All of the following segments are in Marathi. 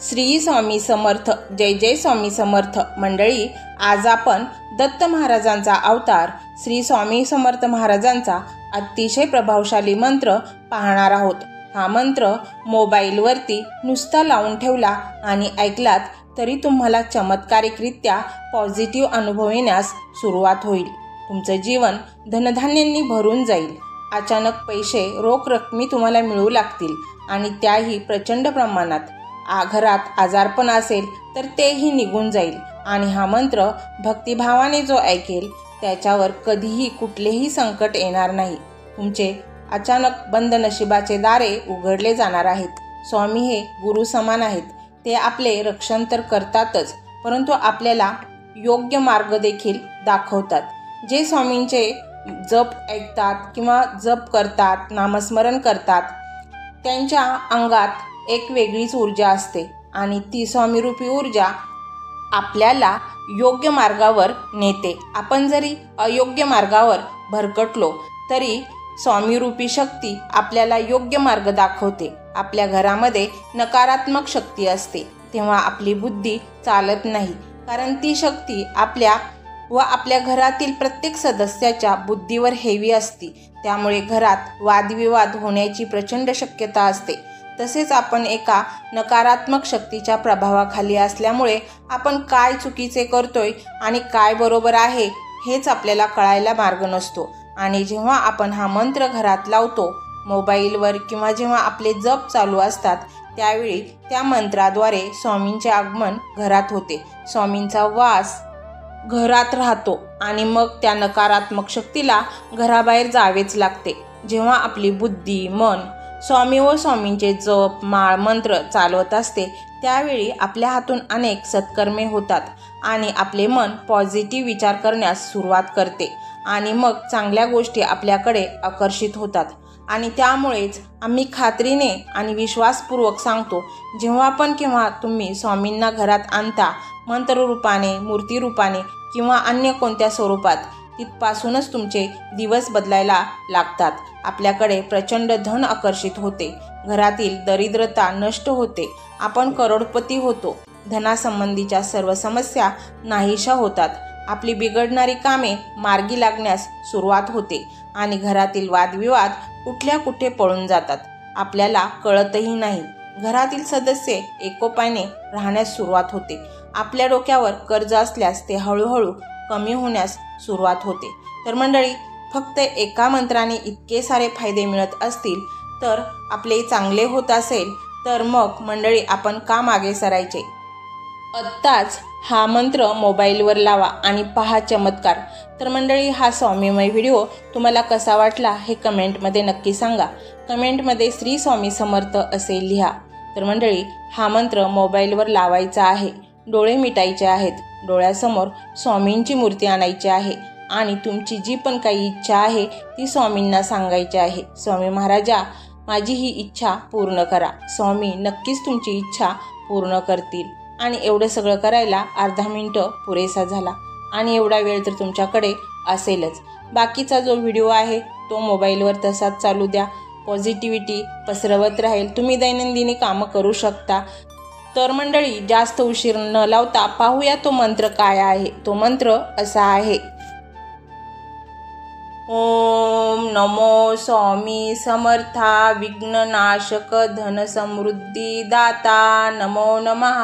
श्री स्वामी समर्थ. जय जय स्वामी समर्थ. मंडळी, आज आपण दत्त महाराजांचा अवतार श्री स्वामी समर्थ महाराजांचा अतिशय प्रभावशाली मंत्र पाहणार आहोत. हा मंत्र मोबाईलवरती नुसता लावून ठेवला आणि ऐकलात तरी तुम्हाला चमत्कारिकरित्या पॉझिटिव्ह अनुभव येण्यास सुरुवात होईल. तुमचं जीवन धनधान्यांनी भरून जाईल. अचानक पैसे रोख रकमी तुम्हाला मिळू लागतील आणि त्याही प्रचंड प्रमाणात. घरात आजारपण असेल तर तेही निघून जाईल आणि हा मंत्र भक्तिभावाने जो ऐकेल त्याच्यावर कधीही कुठलेही संकट येणार नाही. तुमचे अचानक बंद नशिबाचे दारे उघडले जाणार आहेत. स्वामी हे गुरु समान आहेत. ते आपले रक्षण तर करतातच, परंतु आपल्याला योग्य मार्ग देखील दाखवतात. जे स्वामींचे जप ऐकतात किंवा जप करतात, नामस्मरण करतात, त्यांच्या अंगात एक वेगळीच ऊर्जा असते आणि ती स्वामीरूपी ऊर्जा आपल्याला योग्य मार्गावर नेते. आपण जरी अयोग्य मार्गावर भरकटलो तरी स्वामीरूपी शक्ती आपल्याला योग्य मार्ग दाखवते. आपल्या घरामध्ये नकारात्मक शक्ती असते तेव्हा आपली बुद्धी चालत नाही, कारण ती शक्ती आपल्या व आपल्या घरातील प्रत्येक सदस्याच्या बुद्धीवर हेवी असते. त्यामुळे घरात वादविवाद होण्याची प्रचंड शक्यता असते. तसेच आपण एका नकारात्मक शक्तीच्या प्रभावाखाली असल्यामुळे आपण काय चुकीचे करतोय आणि काय बरोबर आहे हेच आपल्याला कळायला मार्ग नसतो. आणि जेव्हा आपण हा मंत्र घरात लावतो मोबाईलवर किंवा जेव्हा आपले जप चालू असतात त्यावेळी त्या मंत्राद्वारे स्वामींचे आगमन घरात होते. स्वामींचा वास घरात राहतो आणि मग त्या नकारात्मक शक्तीला घराबाहेर जावेच लागते. जेव्हा आपली बुद्धी, मन स्वामी व स्वामींचे जप, माळ, मंत्र चालवत असते त्यावेळी आपल्या हातून अनेक सत्कर्मे होतात आणि आपले मन पॉझिटिव्ह विचार करण्यास सुरुवात करते आणि मग चांगल्या गोष्टी आपल्याकडे आकर्षित होतात. आणि त्यामुळेच आम्ही खात्रीने आणि विश्वासपूर्वक सांगतो, जेव्हा पण किंवा तुम्ही स्वामींना घरात आणता मंत्ररूपाने, मूर्तीरूपाने किंवा अन्य कोणत्या स्वरूपात, तिथपासूनच तुमचे दिवस बदलायला लागतात. आपल्याकडे प्रचंड धन आकर्षित होते. घरातील दरिद्रता नष्ट होते. आपण करोडपती होतो. धनासंबंधीच्या सर्व समस्या नाहीशा होतात. आपली बिघडणारी कामे मार्गी लागण्यास सुरुवात होते आणि घरातील वादविवाद कुठल्या कुठे पळून जातात. आपल्याला कळतही नाही. घरातील सदस्य एकोप्याने राहण्यास सुरुवात होते. आपल्या डोक्यावर कर्ज असल्यास ते हळूहळू कमी होण्यास सुरुवात होते. तर मंडळी, फक्त एका मंत्राने इतके सारे फायदे मिळत असतील तर आपले चांगले होत असेल तर मग मंडळी आपण का मागे सरायचे. आत्ताच हा मंत्र मोबाईलवर लावा आणि पहा चमत्कार. तर मंडळी, हा स्वामीमय व्हिडिओ तुम्हाला कसा वाटला हे कमेंटमध्ये नक्की सांगा. कमेंटमध्ये श्री स्वामी समर्थ असे लिहा. तर मंडळी, हा मंत्र मोबाईलवर लावायचा आहे. डोळे मिटायचे आहेत. डोळ्यासमोर स्वामींची मूर्ती आणायची आहे आणि तुमची जी पण काही इच्छा आहे ती स्वामींना सांगायची आहे. स्वामी महाराजा, माझी ही इच्छा पूर्ण करा. स्वामी नक्कीच तुमची इच्छा पूर्ण करतील. आणि एवढं सगळं करायला अर्धा मिनिटं पुरेसा झाला आणि एवढा वेळ तर तुमच्याकडे असेलच. बाकीचा जो व्हिडिओ आहे तो मोबाईलवर तसाच चालू द्या. पॉझिटिव्हिटी पसरवत राहील. तुम्ही दैनंदिनी कामं करू शकता. तर मंडळी, जास्त उशीर न लावता पाहूया तो मंत्र काय आहे. तो मंत्र असा आहे: ओम नमो स्वामी समर्था विघ्ननाशक धन समृद्धी दाता नमो नमः.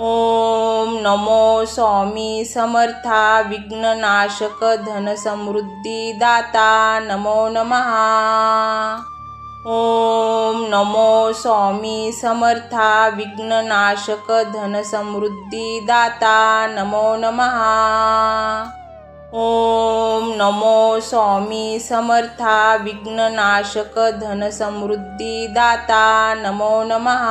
ओम नमो स्वामी समर्था विघ्ननाशक धन समृद्धी दाता नमो नमः. ओम नमो स्वामी समर्था विघ्ननाशक धन समृद्धी दाता नमो नमः. ओम नमो स्वामी समर्था विघ्ननाशक धन समृद्धी दाता नमो नमः.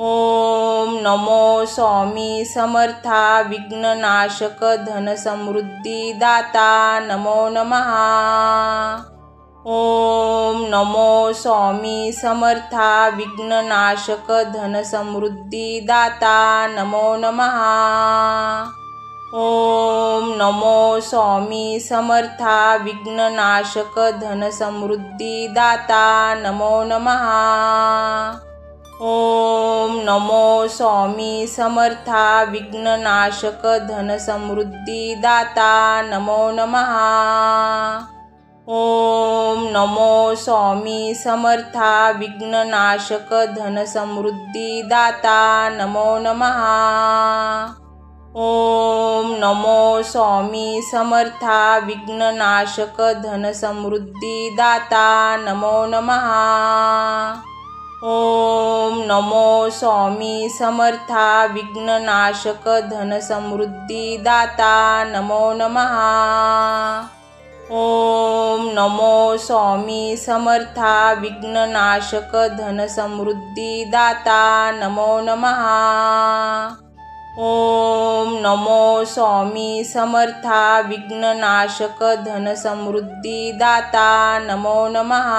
ओम नमो स्वामी समर्था विघ्ननाशक धन समृद्धी दाता नमो नमः. ओम नमो स्वामी समर्था विघ्ननाशक धन समृद्धी दाता नमो नमः. ओम नमो स्वामी समर्था विघ्ननाशक धन समृद्धी दाता नमो नमः. ओम नमो स्वामी समर्था विघ्ननाशक धनसमृद्धिदाता नमो नमः। ओम नमो स्वामी समर्था विघ्ननाशक धनसमृद्धिदाता नमो नमः। ओम नमो स्वामी समर्था विघ्ननाशक धनसमृद्धिदाता नमो नमः। ओम नमो स्वामी समर्था विघ्ननाशक धनसमृद्धिदाता नमो नमः। ओम नमो स्वामी समर्था विघ्ननाशक धनसमृद्धिदाता नमो नमः। ओम नमो स्वामी समर्था विघ्ननाशक धनसमृद्धिदाता नमो नमः।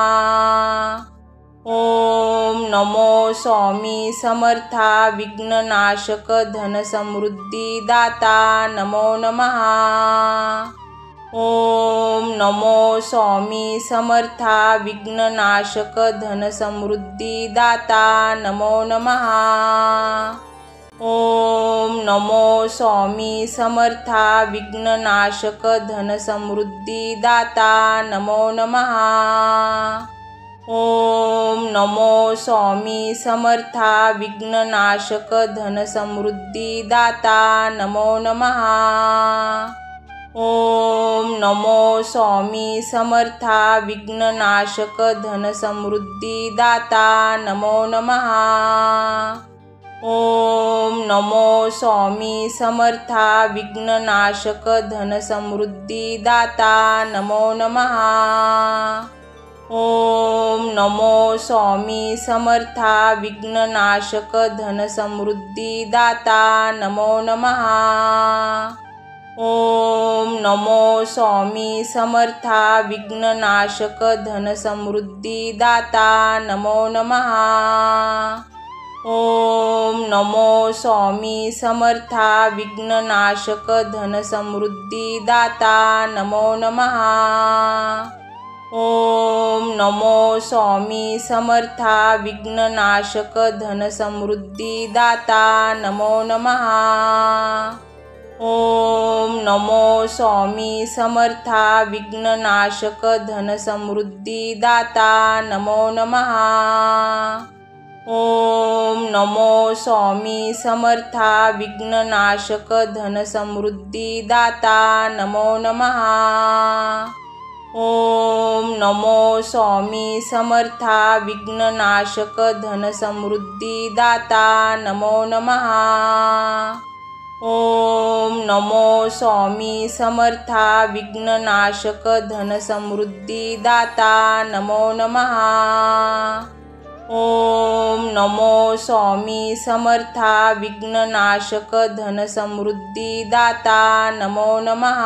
ओम नमो स्वामी समर्था विघ्ननाशक धनसमृद्धिदाता नमो नमः। ओम नमो स्वामी समर्था विघ्ननाशक धनसमृद्धिदाता नमो नमः। ओम नमो स्वामी समर्था विघ्ननाशक धनसमृद्धिदाता नमो नमः। ओम नमो स्वामी समर्था विघ्ननाशक धनसमृद्धिदाता नमो नमः। ओम नमो स्वामी समर्था विघ्ननाशक धनसमृद्धिदाता नमो नमः। ओम नमो स्वामी समर्था विघ्ननाशक धनसमृद्धिदाता नमो नमः। ओम नमो स्वामी समर्था विघ्ननाशक धनसमृद्धिदाता नमो नमः। ओम नमो स्वामी समर्था विघ्ननाशक धनसमृद्धिदाता नमो नमः। ओम नमो स्वामी समर्था विघ्ननाशक धनसमृद्धिदाता नमो नमः। ओम नमो स्वामी समर्था विघ्ननाशक धनसमृद्धिदाता नमो नमः। ओम नमो स्वामी समर्था विघ्ननाशक धनसमृद्धिदाता नमो नमः। ओम नमो स्वामी समर्था विघ्ननाशक धनसमृद्धिदाता नमो नमः। ओम नमो स्वामी समर्था विघ्ननाशक धनसमृद्धिदाता नमो नमः। ओम नमो स्वामी समर्था विघ्ननाशक धनसमृद्धिदाता नमो नमः। ओम नमो स्वामी समर्था विघ्ननाशक धनसमृद्धिदाता नमो नमः।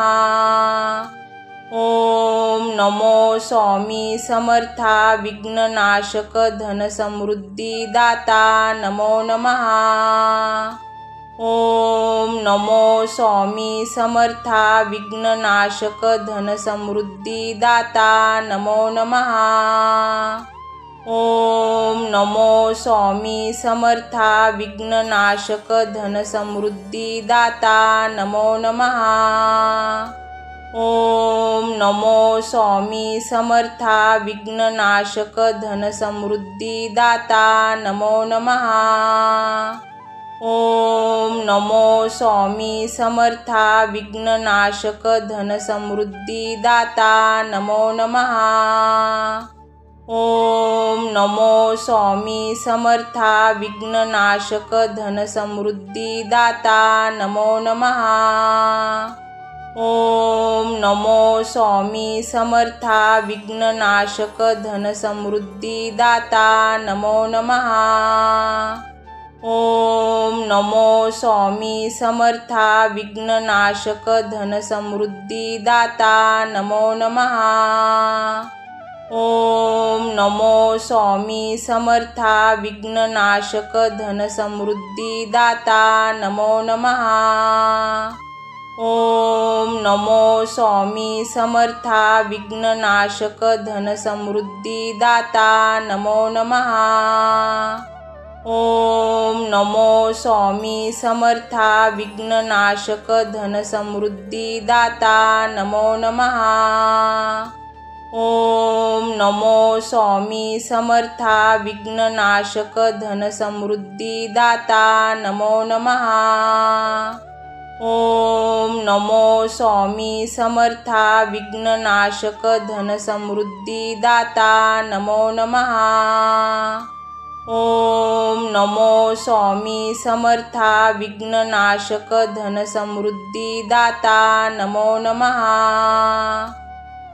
ओम नमो स्वामी समर्था विघ्ननाशक धनसमृद्धिदाता नमो नमः। ओम नमो स्वामी समर्था विघ्ननाशक धनसमृद्धिदाता नमो नमः। ओम नमो स्वामी समर्था विघ्ननाशक धनसमृद्धिदाता नमो नमः। ओम नमो स्वामी समर्था विघ्ननाशक धनसमृद्धिदाता नमो नमः। ओम नमो स्वामी समर्था विघ्ननाशक धनसमृद्धिदाता नमो नमः। ओम नमो स्वामी समर्था विघ्ननाशक धनसमृद्धिदाता नमो नमः। ओम नमो स्वामी समर्था विघ्ननाशक धनसमृद्धिदाता नमो नमः। ओम नमो स्वामी समर्था विघ्ननाशक धनसमृद्धिदाता नमो नमः। ओम नमो स्वामी समर्था विघ्ननाशक धनसमृद्धिदाता नमो नमः। ओम नमो स्वामी समर्था विघ्ननाशक धनसमृद्धिदाता नमो नमः। ओम नमो स्वामी समर्था विघ्ननाशक धनसमृद्धी दाता नमो नमः। ओम नमो स्वामी समर्था विघ्ननाशक धनसमृद्धी दाता नमो नमः। ओम नमो स्वामी समर्था विघ्ननाशक धनसमृद्धी दाता नमो नमः। ओम नमो स्वामी समर्था विघ्ननाशक धनसमृद्धी दाता नमो नमः।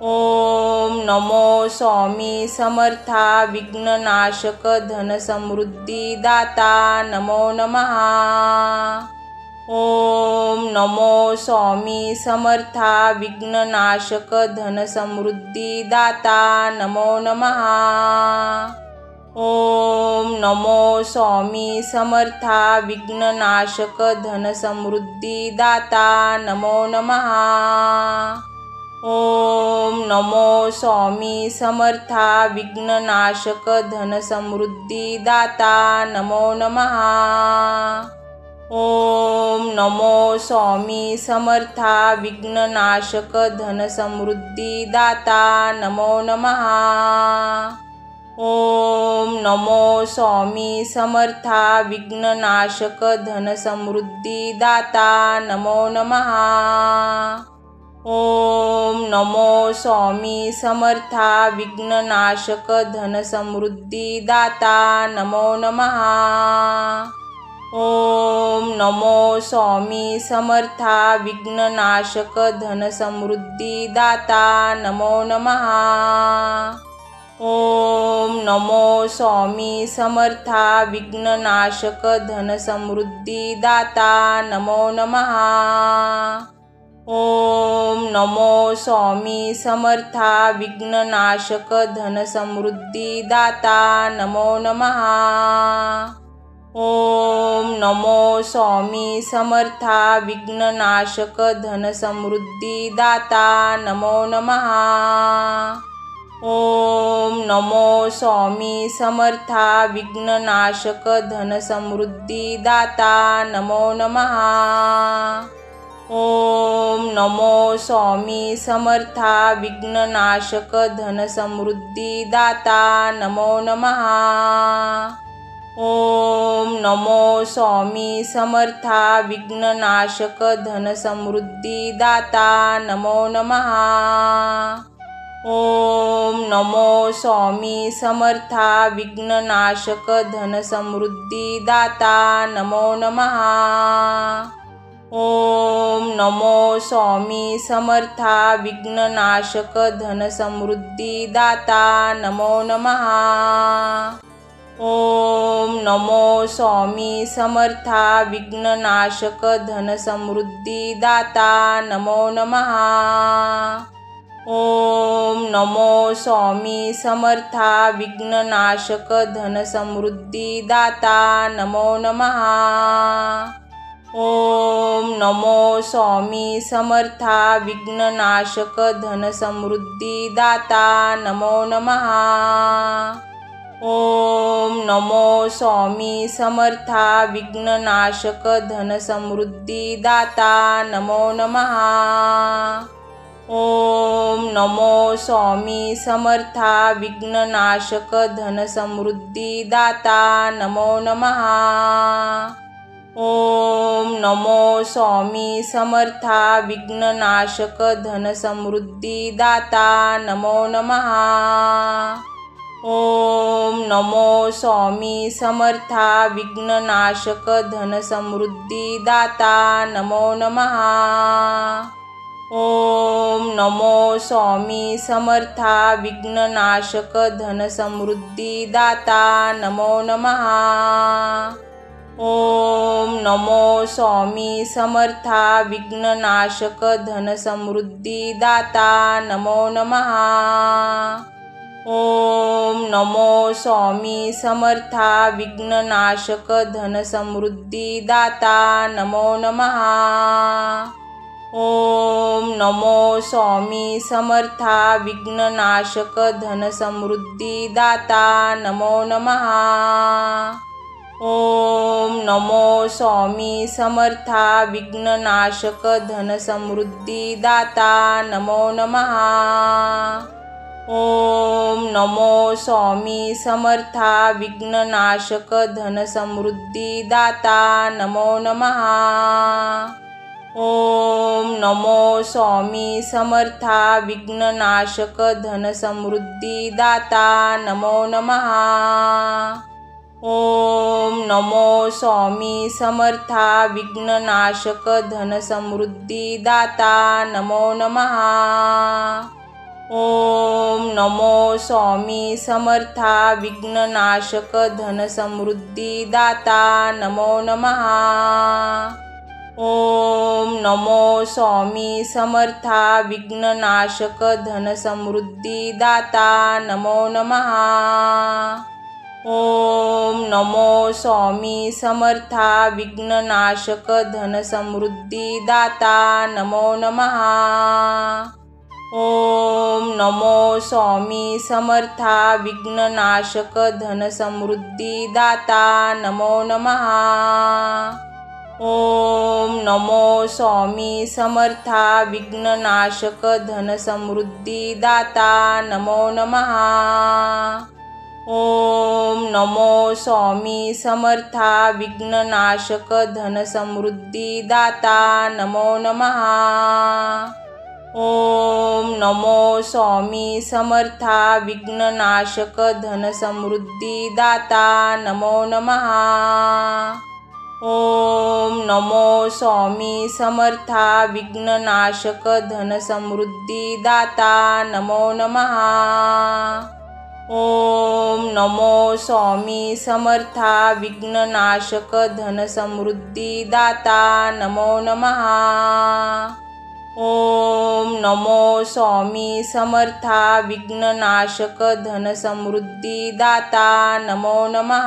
ओम नमो स्वामी समर्था विघ्ननाशक धनसमृद्धी दाता नमो नमः। ओम नमो स्वामी समर्था विघ्ननाशक धनसमृद्धी दाता नमो नमः। ओम नमो स्वामी समर्था विघ्ननाशक धनसमृद्धी दाता नमो नमः। ओम नमो स्वामी समर्था विघ्ननाशक धनसमृद्धी दाता नमो नमः। ओम नमो स्वामी समर्था विघ्ननाशक धनसमृद्धी दाता नमो नमः। ओम नमो स्वामी समर्था विघ्ननाशक धनसमृद्धी दाता नमो नमः। ओम नमो स्वामी समर्था विघ्ननाशक धनसमृद्धी दाता नमो नमः। ओम नमो स्वामी समर्था विघ्ननाशक धनसमृद्धी दाता नमो नमः। ओम नमो स्वामी समर्था विघ्ननाशक धनसमृद्धी दाता नमो नमः। ओम नमो स्वामी समर्था विघ्ननाशक धनसमृद्धी दाता नमो नमः। ओम नमो स्वामी समर्था विघ्ननाशक धनसमृद्धी दाता नमो नमः। ओम नमो स्वामी समर्था विघ्ननाशक धनसमृद्धी दाता नमो नमः। ओम नमो स्वामी समर्था विघ्ननाशक धनसमृद्धी दाता नमो नमः। ओम नमो स्वामी समर्था विघ्ननाशक धनसमृद्धी दाता नमो नमः। ओम नमो स्वामी समर्था विघ्ननाशक धनसमृद्धी दाता नमो नमः। ओम नमो स्वामी समर्था विघ्ननाशक धनसमृद्धी दाता नमो नमः। ओम नमो स्वामी समर्था विघ्ननाशक धनसमृद्धी दाता नमो नमः। ओम नमो स्वामी समर्था विघ्ननाशक धनसमृद्धी दाता नमो नमः। ओम नमो स्वामी समर्था विघ्ननाशक धनसमृद्धी दाता नमो नमः। ओम नमो स्वामी समर्था विघ्ननाशक धनसमृद्धी दाता नमो नमः। ओम नमो स्वामी समर्था विघ्ननाशक धनसमृद्धी दाता नमो नमः। ओम नमो स्वामी समर्था विघ्ननाशक धनसमृद्धी दाता नमो नमः। ओम नमो स्वामी समर्था विघ्ननाशक धनसमृद्धी दाता नमो नमः। ओम नमो स्वामी समर्था विघ्ननाशक धनसमृद्धी दाता नमो नमः। ओम नमो स्वामी समर्था विघ्ननाशक धनसमृद्धी दाता नमो नमः। ओम नमो स्वामी समर्था विघ्ननाशक धनसमृद्धी दाता नमो नमः। ओम नमो स्वामी समर्था विघ्ननाशक धनसमृद्धी दाता नमो नमः। ओम नमो स्वामी समर्था विघ्ननाशक धनसमृद्धी दाता नमो नमः। ओम नमो स्वामी समर्था विघ्ननाशक धनसमृद्धी दाता नमो नमः। ओम नमो स्वामी समर्था विघ्ननाशक धनसमृद्धी दाता नमो नमः। ओम नमो स्वामी समर्था विघ्ननाशक धनसमृद्धी दाता नमो नमः। ओम नमो स्वामी समर्था विघ्ननाशक धनसमृद्धी दाता नमो नमः। ओम नमो स्वामी समर्था विघ्ननाशक धनसमृद्धी दाता नमो नमः। ओम नमो स्वामी समर्था विघ्ननाशक धनसमृद्धी दाता नमो नमः। ओम नमो स्वामी समर्था विघ्ननाशक धनसमृद्धी दाता नमो नमः। ओम नमो स्वामी समर्था विघ्ननाशक धनसमृद्धी दाता नमो नमः। ओम नमो स्वामी समर्था विघ्ननाशक धनसमृद्धी दाता नमो नमः। ओम नमो स्वामी समर्था विघ्ननाशक धनसमृद्धी दाता नमो नमः। ओम नमो स्वामी समर्था विघ्ननाशक धनसमृद्धी दाता नमो नमः। ओम नमो स्वामी समर्था विघ्ननाशक धनसमृद्धी दाता नमो नमः। ओम नमो स्वामी समर्था विघ्ननाशक धनसमृद्धी दाता नमो नमः।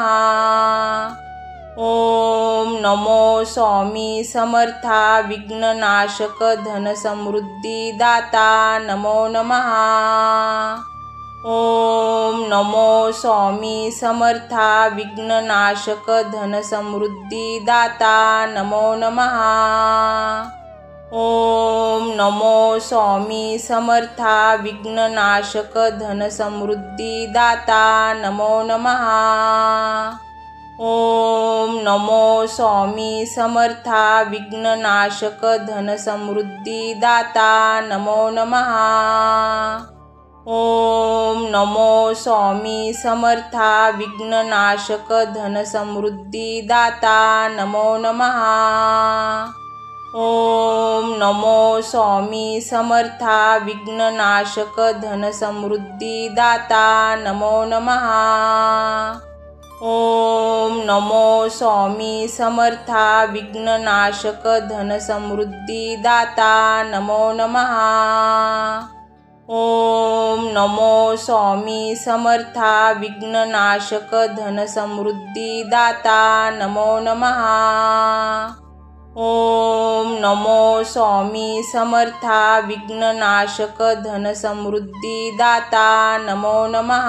ओम नमो स्वामी समर्था विघ्ननाशक धनसमृद्धी दाता नमो नमः। ओम नमो स्वामी समर्था विघ्ननाशक धनसमृद्धी दाता नमो नमः। ओम नमो स्वामी समर्था विघ्ननाशक धनसमृद्धी दाता नमो नमः। ओम नमो स्वामी समर्था विघ्ननाशक धनसमृद्धी दाता नमो नमः। ओम नमो स्वामी समर्था विघ्ननाशक धनसमृद्धी दाता नमो नमः। ओम नमो स्वामी समर्था विघ्ननाशक धनसमृद्धी दाता नमो नमः। ओम नमो स्वामी समर्था विघ्ननाशक धनसमृद्धी दाता नमो नमः। ओम नमो स्वामी समर्था विघ्ननाशक धनसमृद्धी दाता नमो नमः। ओम नमो स्वामी समर्था विघ्ननाशक धनसमृद्धी दाता नमो नमः।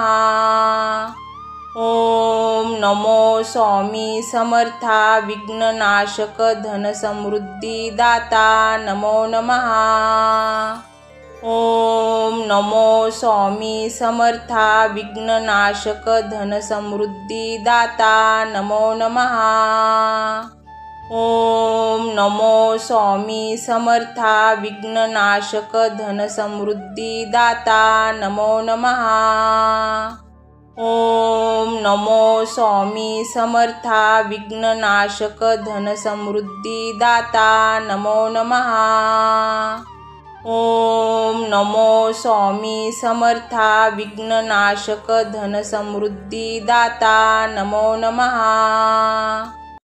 ओम नमो स्वामी समर्था विघ्ननाशक धनसमृद्धी दाता नमो नमः। ओम नमो स्वामी समर्था विघ्ननाशक धनसमृद्धी दाता नमो नमः। ओम नमो स्वामी समर्था विघ्ननाशक धनसमृद्धी दाता नमो नमः। ओम नमो स्वामी समर्था विघ्ननाशक धनसमृद्धी दाता नमो नमः। ओम नमो स्वामी समर्था विघ्ननाशक धनसमृद्धी दाता नमो नमः।